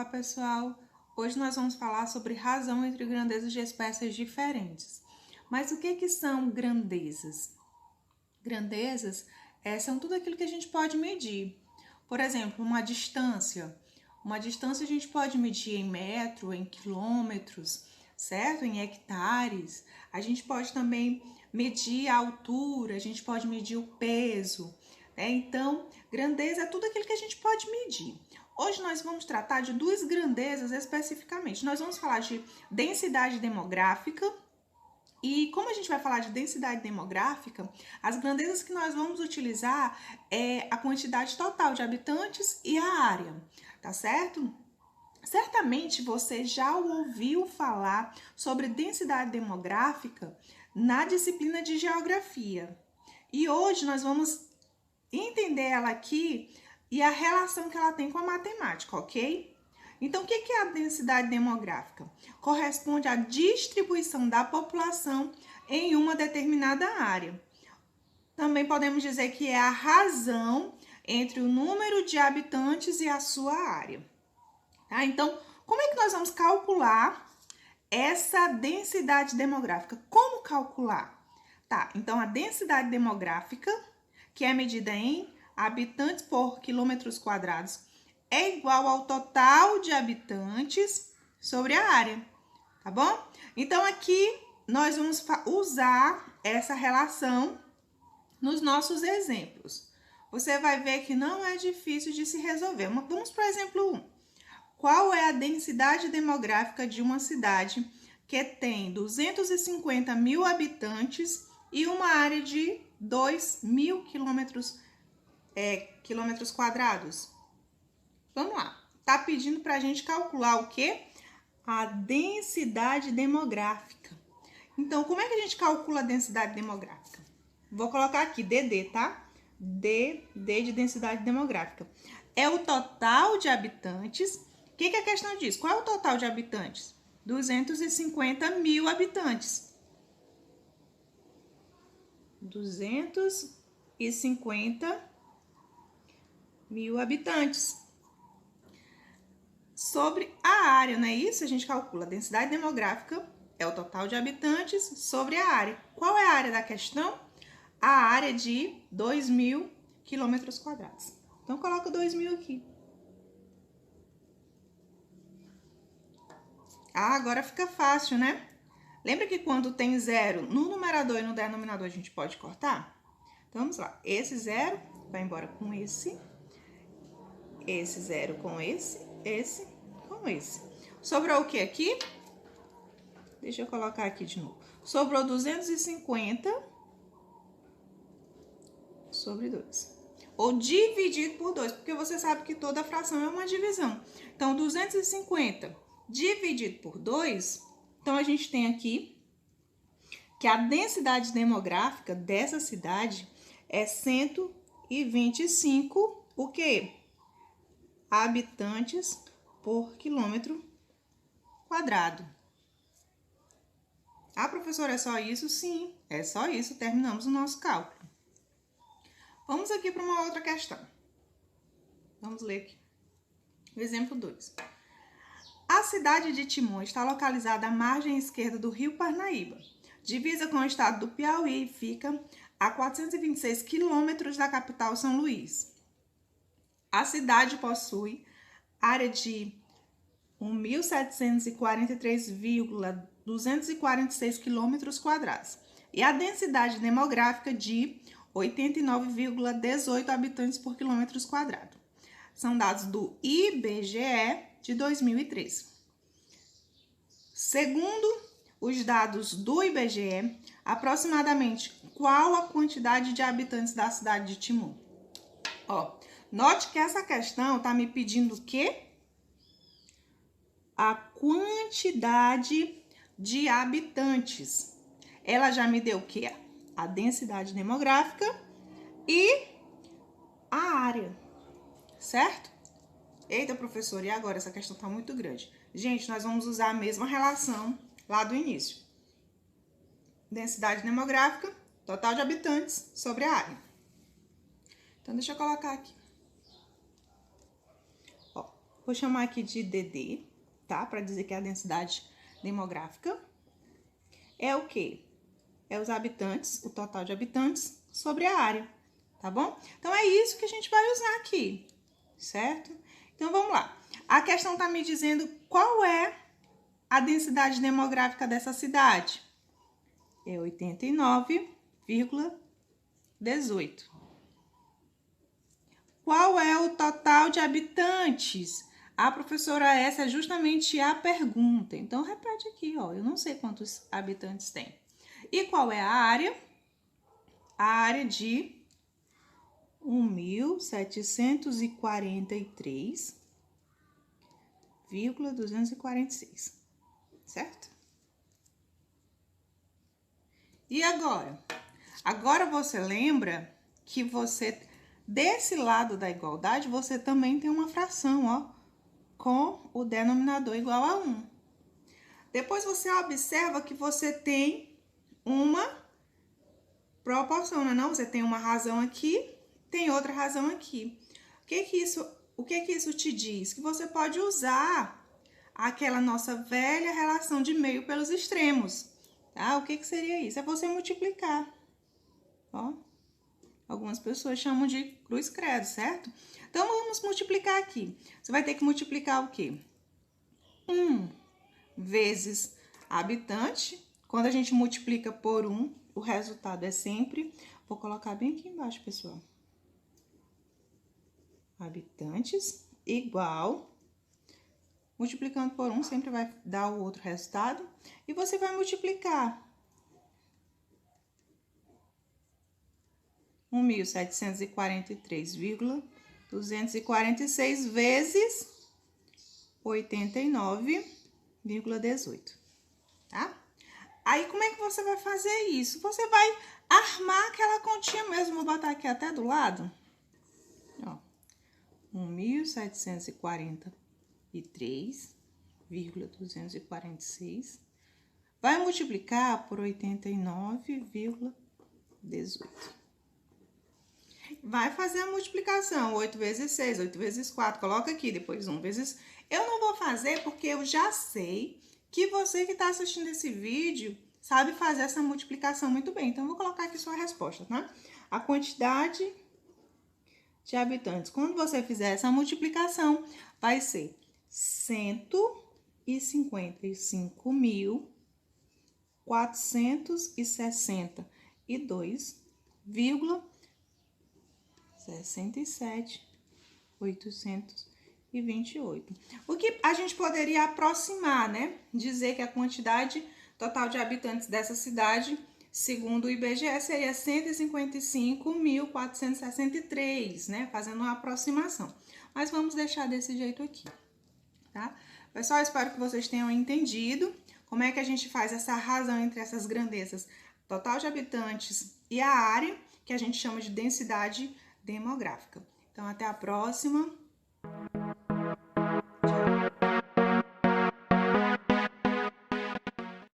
Olá, pessoal! Hoje nós vamos falar sobre razão entre grandezas de espécies diferentes. Mas o que são grandezas? Grandezas são tudo aquilo que a gente pode medir. Por exemplo, uma distância. Uma distância a gente pode medir em metro, em quilômetros, certo? Em hectares. A gente pode também medir a altura, a gente pode medir o peso. Então, grandeza é tudo aquilo que a gente pode medir. Hoje nós vamos tratar de duas grandezas especificamente. Nós vamos falar de densidade demográfica. E como a gente vai falar de densidade demográfica, as grandezas que nós vamos utilizar é a quantidade total de habitantes e a área, tá certo? Certamente você já ouviu falar sobre densidade demográfica na disciplina de geografia. E hoje nós vamos entender ela aqui e a relação que ela tem com a matemática, ok? Então, o que é a densidade demográfica? Corresponde à distribuição da população em uma determinada área. Também podemos dizer que é a razão entre o número de habitantes e a sua área. Tá? Então, como é que nós vamos calcular essa densidade demográfica? Como calcular? Tá, então a densidade demográfica, que é medida em habitantes por quilômetros quadrados, é igual ao total de habitantes sobre a área, tá bom? Então, aqui nós vamos usar essa relação nos nossos exemplos. Você vai ver que não é difícil de se resolver. Vamos para o exemplo 1. Qual é a densidade demográfica de uma cidade que tem 250 mil habitantes e uma área de 2.000 quilômetros quadrados? Vamos lá. Tá pedindo para a gente calcular o quê? A densidade demográfica. Então, como é que a gente calcula a densidade demográfica? Vou colocar aqui DD, tá? DD de densidade demográfica. É o total de habitantes. O que a questão diz? Qual é o total de habitantes? 250 mil habitantes. 250 mil habitantes. Sobre a área, não é isso? A gente calcula a densidade demográfica, é o total de habitantes sobre a área. Qual é a área da questão? A área de 2.000 quilômetros quadrados. Então, coloca 2.000 aqui. Ah, agora fica fácil, né? Lembra que quando tem zero no numerador e no denominador a gente pode cortar? Então, vamos lá. Esse zero vai embora com esse. Esse zero com esse com esse. Sobrou o que aqui? Deixa eu colocar aqui de novo. Sobrou 250 sobre 2. Ou dividido por 2, porque você sabe que toda fração é uma divisão. Então, 250 dividido por 2, então a gente tem aqui que a densidade demográfica dessa cidade é 125, o quê? Habitantes por quilômetro quadrado. Ah, professora, é só isso? Sim, é só isso. Terminamos o nosso cálculo. Vamos aqui para uma outra questão. Vamos ler aqui. O exemplo 2. A cidade de Timon está localizada à margem esquerda do rio Parnaíba. Divisa com o estado do Piauí e fica a 426 quilômetros da capital São Luís. A cidade possui área de 1.743,246 quilômetros quadrados e a densidade demográfica de 89,18 habitantes por quilômetros quadrados. São dados do IBGE de 2013. Segundo os dados do IBGE, aproximadamente qual a quantidade de habitantes da cidade de Timon? Note que essa questão está me pedindo o quê? A quantidade de habitantes. Ela já me deu o quê? A densidade demográfica e a área, certo? Eita, professora, e agora? Essa questão está muito grande. Gente, nós vamos usar a mesma relação lá do início. Densidade demográfica, total de habitantes sobre a área. Então, deixa eu colocar aqui. vou chamar aqui de DD, tá? Para dizer que é a densidade demográfica. É o quê? É os habitantes, o total de habitantes sobre a área, tá bom? Então, é isso que a gente vai usar aqui, certo? Então, vamos lá. A questão tá me dizendo qual é a densidade demográfica dessa cidade. É 89,18. Qual é o total de habitantes? A professora, essa é justamente a pergunta. Então, repete aqui, ó. Eu não sei quantos habitantes tem. E qual é a área? A área de 1.743,246, certo? E agora? Agora você lembra que você, desse lado da igualdade, você também tem uma fração, ó, com o denominador igual a 1. Depois você observa que você tem uma proporção, não é não? Você tem uma razão aqui, tem outra razão aqui. O que que isso te diz? Que você pode usar aquela nossa velha relação de meio pelos extremos, tá? O que que seria isso? É você multiplicar, ó. Algumas pessoas chamam de cruz credo, certo? Então, vamos multiplicar aqui. Você vai ter que multiplicar o quê? 1 vezes habitante. Quando a gente multiplica por 1, o resultado é sempre... Vou colocar bem aqui embaixo, pessoal. Habitantes igual... Multiplicando por 1 sempre vai dar o outro resultado. E você vai multiplicar 1.743,246 vezes 89,18, tá? Aí, como é que você vai fazer isso? Você vai armar aquela continha mesmo. Vou botar aqui até do lado. Ó, 1.743,246 vai multiplicar por 89,18. Vai fazer a multiplicação, 8 vezes 6, 8 vezes 4, coloca aqui, depois 1 vezes... Eu não vou fazer porque eu já sei que você que está assistindo esse vídeo sabe fazer essa multiplicação muito bem. Então, eu vou colocar aqui sua resposta, tá? A quantidade de habitantes. Quando você fizer essa multiplicação, vai ser 155.462,67,828. O que a gente poderia aproximar, né? Dizer que a quantidade total de habitantes dessa cidade, segundo o IBGE, seria 155.463, né? Fazendo uma aproximação. Mas vamos deixar desse jeito aqui, tá? Pessoal, espero que vocês tenham entendido como é que a gente faz essa razão entre essas grandezas, total de habitantes e a área, que a gente chama de densidade demográfica. Então, até a próxima.